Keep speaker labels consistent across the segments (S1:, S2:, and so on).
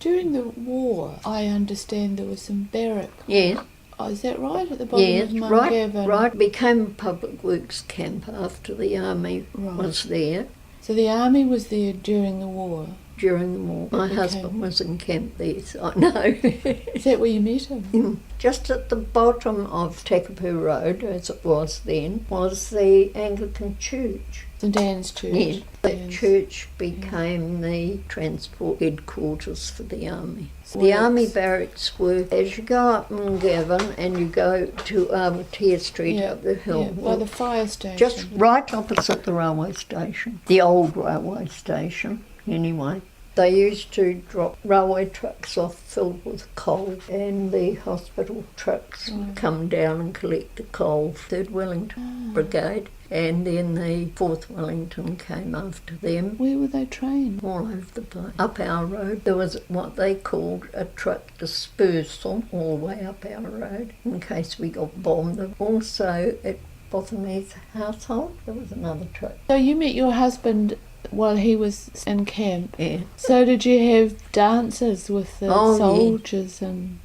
S1: During the war, I understand there was some barracks.
S2: Yes.
S1: Oh, is that right? At the bottom of Ngaire?
S2: Right. Became a public works camp after the army was there.
S1: So the army was there during the war?
S2: During the war. My husband was in camp there, so I know.
S1: Is that where you met him?
S2: Just at the bottom of Takapū Road, as it was then, was the Anglican church.
S1: St Anne's Church.
S2: Yes. That church became the transport headquarters for the army. The army barracks were, as you go up Ngaire and you go to Awatea Street up the hill.
S1: By the fire station.
S2: Just right opposite the railway station. The old railway station, anyway. They used to drop railway trucks off filled with coal, and the hospital trucks would come down and collect the coal. 3rd Wellington Brigade, and then the 4th Wellington came after them.
S1: Where were they trained?
S2: All over the place. Up our road, there was what they called a truck dispersal all the way up our road in case we got bombed. Also at Botham's household, there was another truck.
S1: So you met your husband while he was in camp?
S2: Yeah.
S1: So did you have dances with the soldiers and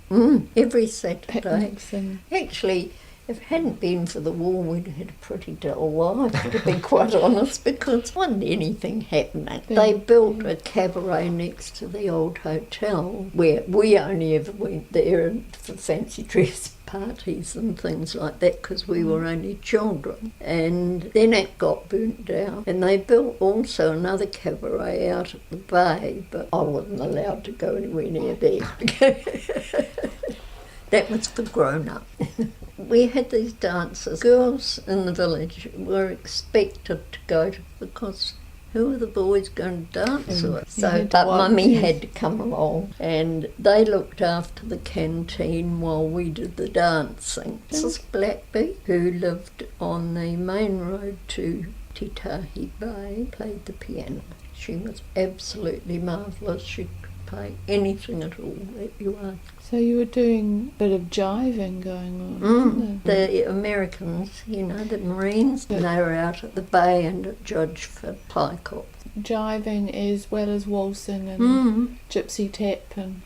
S2: every Saturday?
S1: picnics and...
S2: Actually, if it hadn't been for the war, we'd had a pretty dull life, to be quite honest, because wasn't anything happening. They built a cabaret next to the old hotel, where we only ever went there for fancy dress parties and things like that, because we were only children. And then it got burnt down, and they built also another cabaret out at the bay, but I wasn't allowed to go anywhere near there. That was for grown-up. We had these dances. Girls in the village were expected to go to, because who were the boys going to dance with? So, but Mummy had to come along, and they looked after the canteen while we did the dancing. Mrs. Blackby, who lived on the main road to Titahi Bay, played the piano. She was absolutely marvellous. She could play anything at all that you asked.
S1: So you were doing a bit of jiving going on?
S2: The Americans, you know, the Marines, they were out at the bay and at Judgeford, Plycott.
S1: Jiving as well as waltzing and gypsy tap and...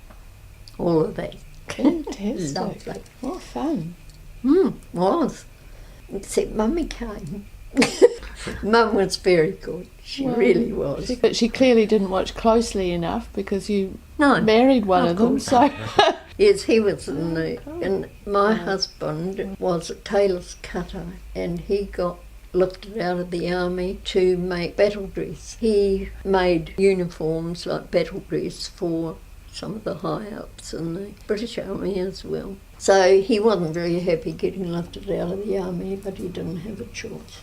S2: all of that.
S1: Fantastic.
S2: Lovely.
S1: What fun.
S2: Was. Except Mummy came. Mum was very good. She really was.
S1: But she clearly didn't watch closely enough because you married one of them, so...
S2: Yes, he was in the... And my husband was a tailor's cutter, and he got lifted out of the army to make battle dress. He made uniforms like battle dress for some of the high-ups in the British Army as well. So he wasn't very happy getting lifted out of the army, but he didn't have a choice.